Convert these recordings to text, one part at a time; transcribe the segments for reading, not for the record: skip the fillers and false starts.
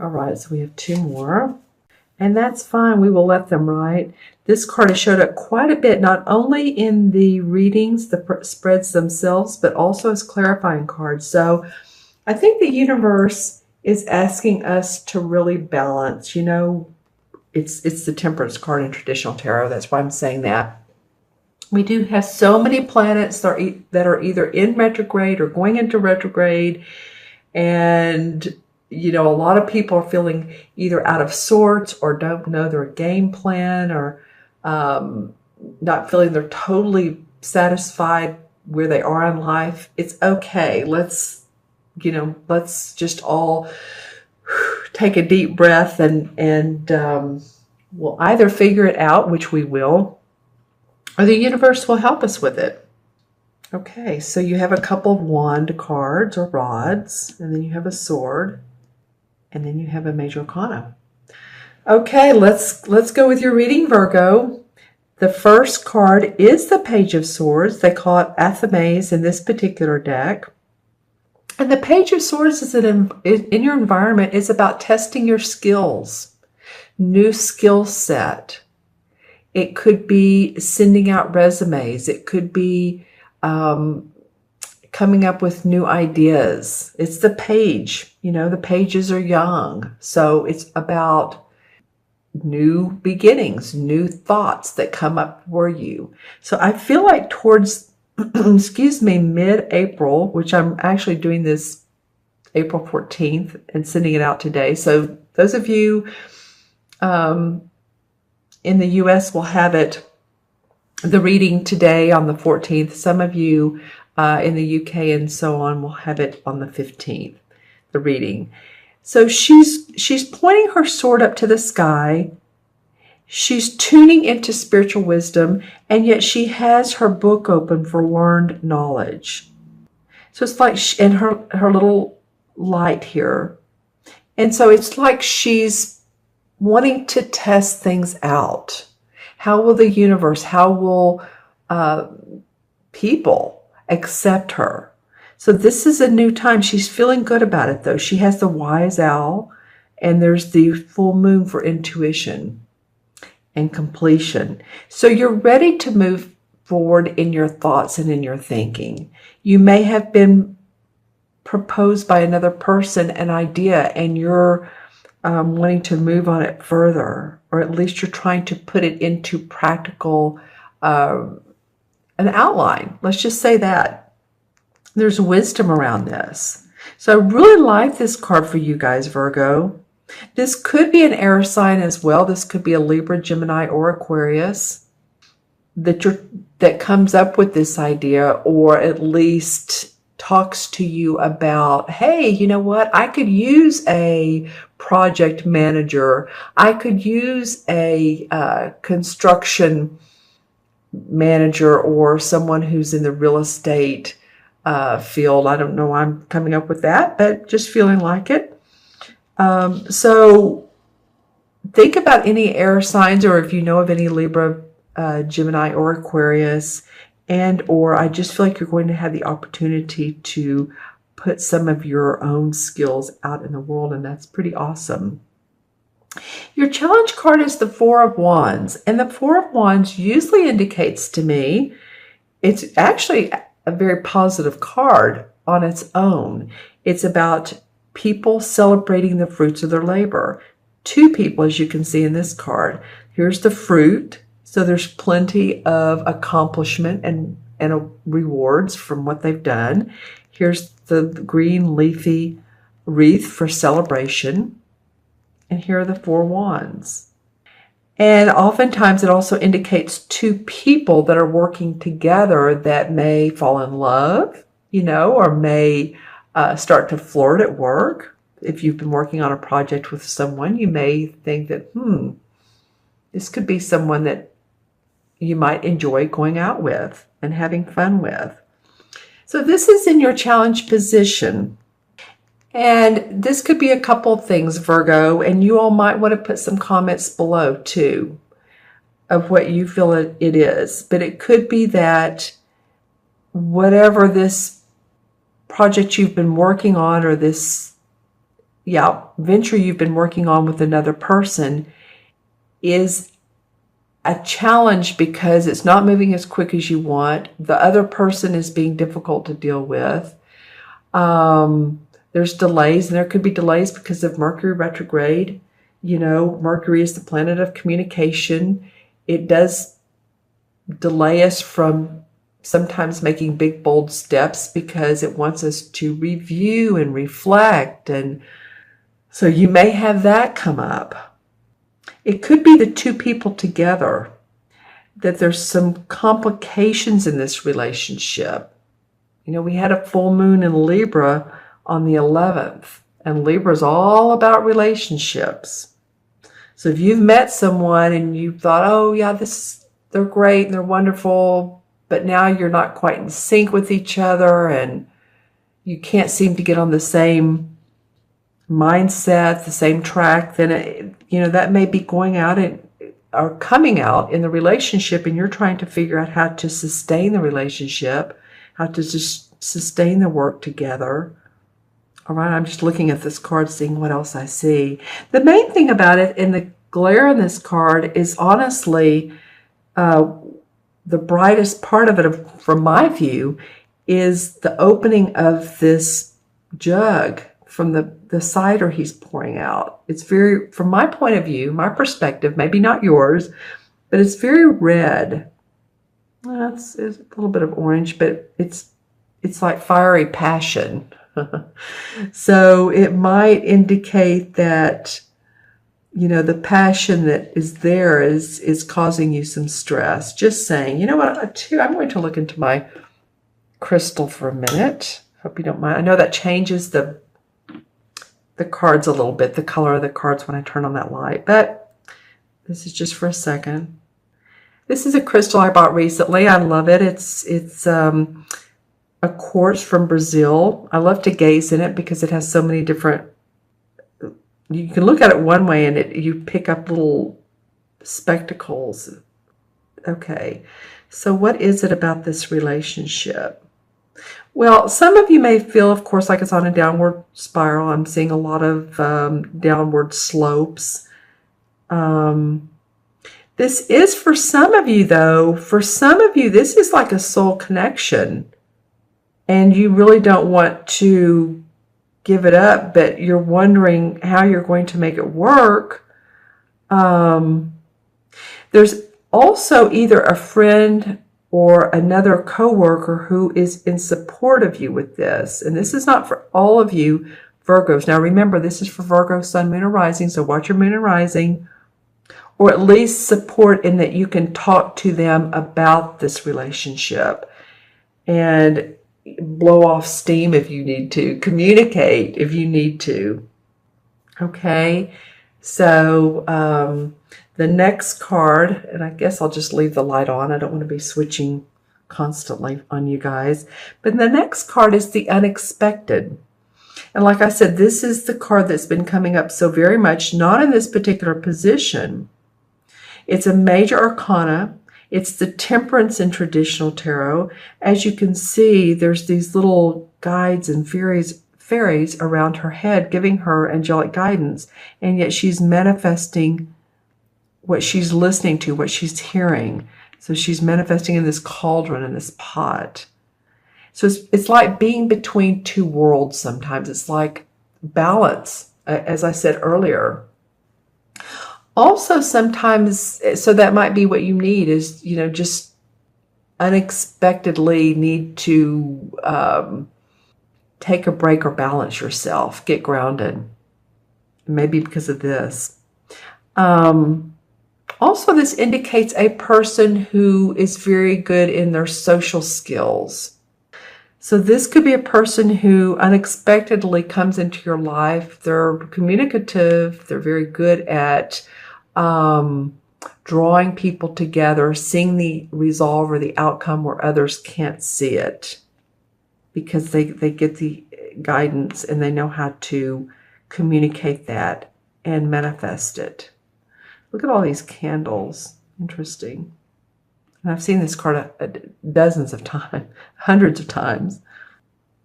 All right, so we have two more. And that's fine. We will let them write. This card has showed up quite a bit, not only in the readings, the spreads themselves, but also as clarifying cards. So I think the universe is asking us to really balance. You know, it's the Temperance card in traditional tarot. That's why I'm saying that. We do have so many planets that are either in retrograde or going into retrograde. And you know, a lot of people are feeling either out of sorts or don't know their game plan, or not feeling they're totally satisfied where they are in life. It's okay. Let's just all take a deep breath and we'll either figure it out, which we will, or the universe will help us with it. Okay, so you have a couple of wand cards or rods, and then you have a sword, and then you have a major arcana. Okay, let's go with your reading, Virgo. The first card is the Page of Swords. They call it Athames in this particular deck. And the Page of Swords is in your environment is about testing your skills, new skill set. It could be sending out resumes. It could be coming up with new ideas. It's the page, you know, the pages are young. So it's about new beginnings, new thoughts that come up for you. So I feel like towards, mid-April, which I'm actually doing this April 14th and sending it out today. So those of you in the US will have the reading today on the 14th. Some of you in the UK and so on will have it on the 15th, the reading. So she's pointing her sword up to the sky. She's tuning into spiritual wisdom, and yet she has her book open for learned knowledge. So it's like in her little light here. And so it's like she's wanting to test things out. How will the universe, how will people accept her? So this is a new time. She's feeling good about it, though. She has the wise owl, and there's the full moon for intuition and completion. So you're ready to move forward in your thoughts and in your thinking. You may have been proposed by another person an idea, and you're wanting to move on it further, or at least you're trying to put it into practical, an outline. Let's just say that. There's wisdom around this. So I really like this card for you guys, Virgo. This could be an air sign as well. This could be a Libra, Gemini, or Aquarius that comes up with this idea, or at least talks to you about, hey, you know what? I could use a project manager. I could use a construction manager, or someone who's in the real estate field. I don't know why I'm coming up with that, but just feeling like it. So think about any air signs, or if you know of any Libra, Gemini, or Aquarius, or I just feel like you're going to have the opportunity to put some of your own skills out in the world, and that's pretty awesome. Your challenge card is the Four of Wands, and the Four of Wands usually indicates to me, it's actually a very positive card on its own. It's about people celebrating the fruits of their labor. Two people, as you can see in this card. Here's the fruit. So there's plenty of accomplishment and rewards from what they've done. Here's the green leafy wreath for celebration. And here are the Four Wands. And oftentimes it also indicates two people that are working together that may fall in love, you know, or may start to flirt at work. If you've been working on a project with someone, you may think that, this could be someone that you might enjoy going out with and having fun with. So this is in your challenge position. And this could be a couple of things, Virgo, and you all might want to put some comments below too of what you feel it is. But it could be that whatever this project you've been working on, or this venture you've been working on with another person is a challenge because it's not moving as quick as you want. The other person is being difficult to deal with. There's delays, and there could be delays because of Mercury retrograde. Mercury is the planet of communication. It does delay us from sometimes making big, bold steps because it wants us to review and reflect. And so you may have that come up. It could be the two people together, that there's some complications in this relationship. We had a full moon in Libra on the 11th, and Libra is all about relationships. So if you've met someone and you thought, oh yeah, they're great and they're wonderful, but now you're not quite in sync with each other and you can't seem to get on the same mindset, the same track, then that may be going out or coming out in the relationship, and you're trying to figure out how to sustain the relationship, how to just sustain the work together. All right, I'm just looking at this card, seeing what else I see. The main thing about it, and the glare in this card, is honestly the brightest part of it, from my view, is the opening of this jug from the cider he's pouring out. It's very, from my point of view, my perspective, maybe not yours, but it's very red. It's a little bit of orange, but it's like fiery passion. So it might indicate that, the passion that is there is causing you some stress. Just saying. You know what, I'm going to look into my crystal for a minute. Hope you don't mind. I know that changes the cards a little bit, the color of the cards when I turn on that light, but this is just for a second. This is a crystal I bought recently. I love it. It's a quartz from Brazil. I love to gaze in it because it has so many different, you can look at it one way and you pick up little spectacles. Okay, so what is it about this relationship? Well, some of you may feel, of course, like it's on a downward spiral. I'm seeing a lot of downward slopes. This is for some of you, though. For some of you, this is like a soul connection. And you really don't want to give it up, but you're wondering how you're going to make it work. There's also either a friend or another coworker who is in support of you with this. And this is not for all of you Virgos. Now remember, this is for Virgo, Sun, Moon, and Rising, so watch your Moon and Rising. Or at least support in that you can talk to them about this relationship and blow off steam if you need to, communicate if you need to. Okay, so the next card, and I guess I'll just leave the light on. I don't want to be switching constantly on you guys. But the next card is the unexpected. And like I said, this is the card that's been coming up so very much, not in this particular position. It's a major arcana. It's the Temperance in traditional tarot. As you can see, there's these little guides and fairies around her head giving her angelic guidance, and yet she's manifesting what she's listening to, what she's hearing. So she's manifesting in this cauldron, in this pot. So it's like being between two worlds sometimes. It's like balance, as I said earlier. Also sometimes, so that might be what you need is, just unexpectedly need to take a break or balance yourself, get grounded. Maybe because of this. Also, this indicates a person who is very good in their social skills. So this could be a person who unexpectedly comes into your life. They're communicative. They're very good at drawing people together, seeing the resolve or the outcome where others can't see it, because they get the guidance and they know how to communicate that and manifest it. Look at all these candles. Interesting. And I've seen this card dozens of times, hundreds of times.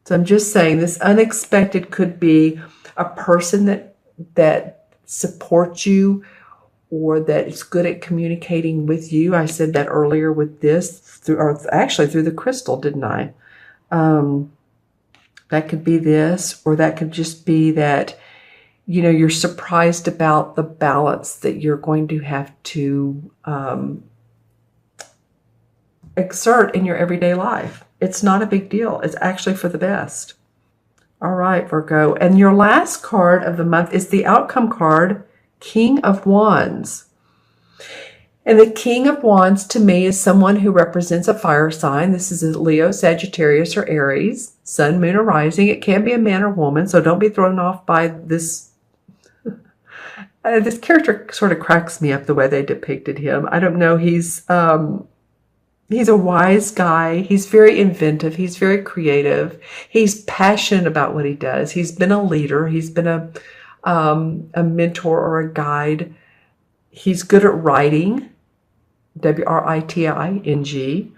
So I'm just saying this unexpected could be a person that supports you or that is good at communicating with you. I said that earlier with this, or actually through the crystal, didn't I? That could be this, or that could just be that, you know, you're surprised about the balance that you're going to have to exert in your everyday life. It's not a big deal. It's actually for the best. All right, Virgo. And your last card of the month is the outcome card, King of Wands. And the King of Wands to me is someone who represents a fire sign. This is a Leo, Sagittarius, or Aries, Sun, Moon, or Rising. It can be a man or woman, so don't be thrown off by this. This character sort of cracks me up the way they depicted him. I don't know. He's a wise guy. He's very inventive. He's very creative. He's passionate about what he does. He's been a leader. He's been a mentor or a guide. He's good at writing, writing.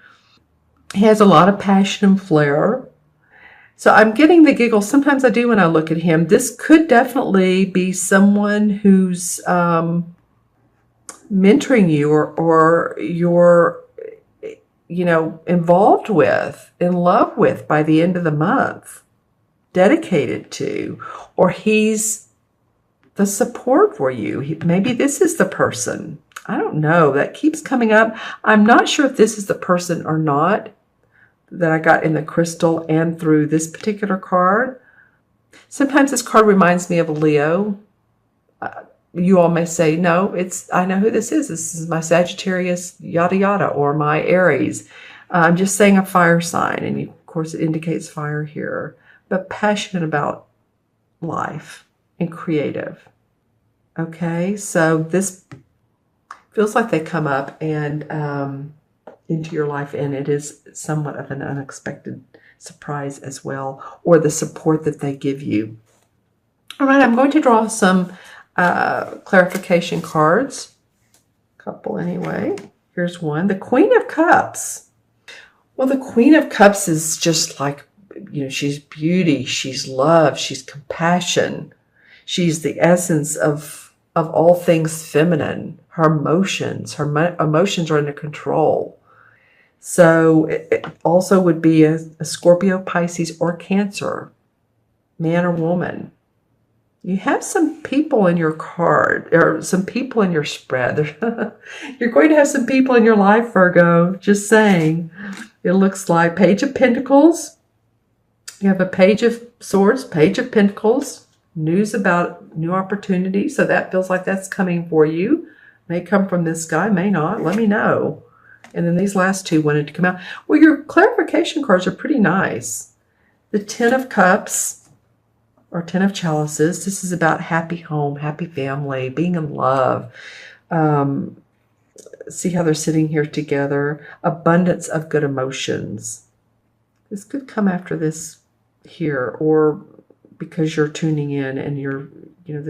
He has a lot of passion and flair. So I'm getting the giggles. Sometimes I do when I look at him. This could definitely be someone who's mentoring you or you're, you know, involved with, in love with by the end of the month, dedicated to, or he's the support for you. Maybe this is the person. I don't know. That keeps coming up. I'm not sure if this is the person or not that I got in the crystal and through this particular card. Sometimes this card reminds me of a Leo. You all may say, no, I know who this is. This is my Sagittarius, yada, yada, or my Aries. I'm just saying a fire sign. And of course, it indicates fire here. But passionate about life and creative. Okay, so this feels like they come up and into your life, and it is somewhat of an unexpected surprise as well, or the support that they give you. All right, I'm going to draw some clarification cards. A couple anyway. Here's one. The Queen of Cups. Well, the Queen of Cups is just like, you know, she's beauty, she's love, she's compassion. She's the essence of all things feminine. Her emotions are under control. So it also would be a Scorpio, Pisces, or Cancer, man or woman. You have some people in your card, or some people in your spread. You're going to have some people in your life, Virgo. Just saying. It looks like Page of Pentacles. You have a Page of Swords, Page of Pentacles. News about new opportunities. So that feels like that's coming for you. May come from this guy, may not. Let me know. And then these last two wanted to come out. Well, your clarification cards are pretty nice. The Ten of Cups, or Ten of Chalices. This is about happy home, happy family, being in love. See how they're sitting here together. Abundance of good emotions. This could come after this here, or because you're tuning in and you're, you know,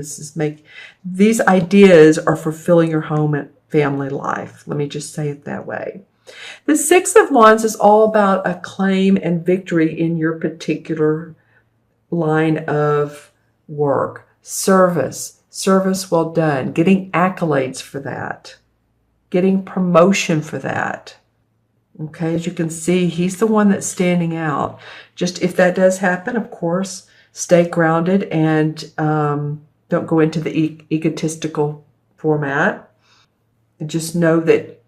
these ideas are fulfilling your home and family life. Let me just say it that way. The Six of Wands is all about acclaim and victory in your particular line of work. Service well done, getting accolades for that, getting promotion for that. Okay, as you can see, he's the one that's standing out. Just if that does happen, of course, stay grounded and don't go into the egotistical format. And just know that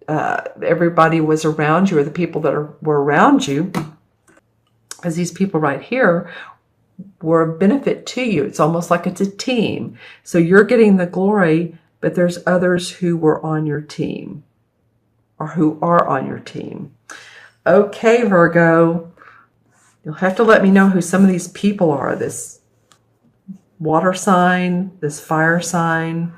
everybody was around you, or the people that were around you, as these people right here, were a benefit to you. It's almost like it's a team. So you're getting the glory, but there's others who were on your team, or who are on your team. Okay, Virgo. You'll have to let me know who some of these people are. This water sign, this fire sign,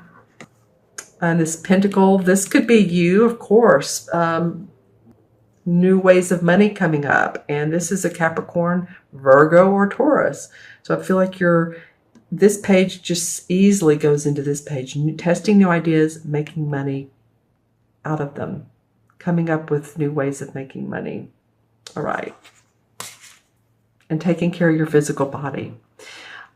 and this pentacle. This could be you, of course. New ways of money coming up. And this is a Capricorn, Virgo, or Taurus. So I feel like this page just easily goes into this page. Testing new ideas, making money out of them. Coming up with new ways of making money. All right. and taking care of your physical body.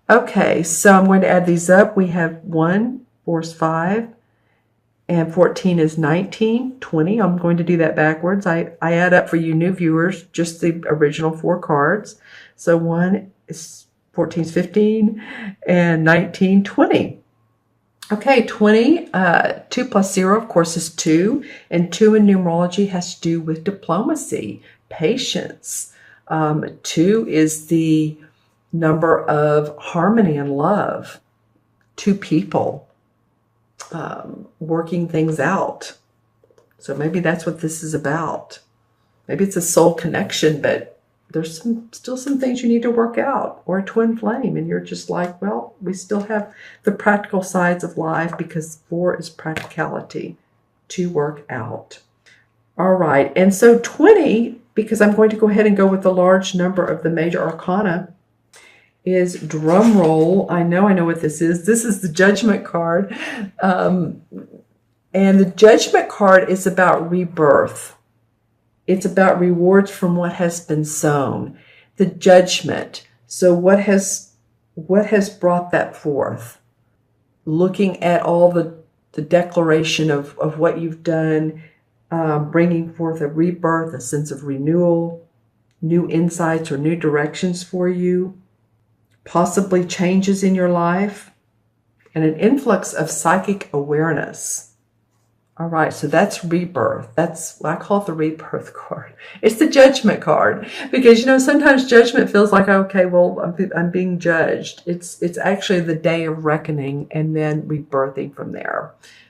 Okay, so I'm going to add these up. We have 1, 4 is 5, and 14 is 19, 20. I'm going to do that backwards. I add up for you new viewers, just the original 4 cards. So 1 is 14 is 15, and 19, 20. Okay, 20, 2 plus 0, of course, is 2. And 2 in numerology has to do with diplomacy, patience. 2 is the number of harmony and love. 2 people working things out. So maybe that's what this is about. Maybe it's a soul connection, but there's still some things you need to work out, or a twin flame, and you're just like, well, we still have the practical sides of life, because 4 is practicality, to work out. All right, and so 20, because I'm going to go ahead and go with the large number of the major arcana, is, drum roll, I know what this is. This is the Judgment card. And the Judgment card is about rebirth. It's about rewards from what has been sown. The Judgment. So what has brought that forth? Looking at all the declaration of what you've done, bringing forth a rebirth, a sense of renewal, new insights or new directions for you, possibly changes in your life, and an influx of psychic awareness. All right, so that's rebirth. I call it the rebirth card. It's the Judgment card, because sometimes judgment feels like, okay, well, I'm being judged. It's actually the day of reckoning and then rebirthing from there.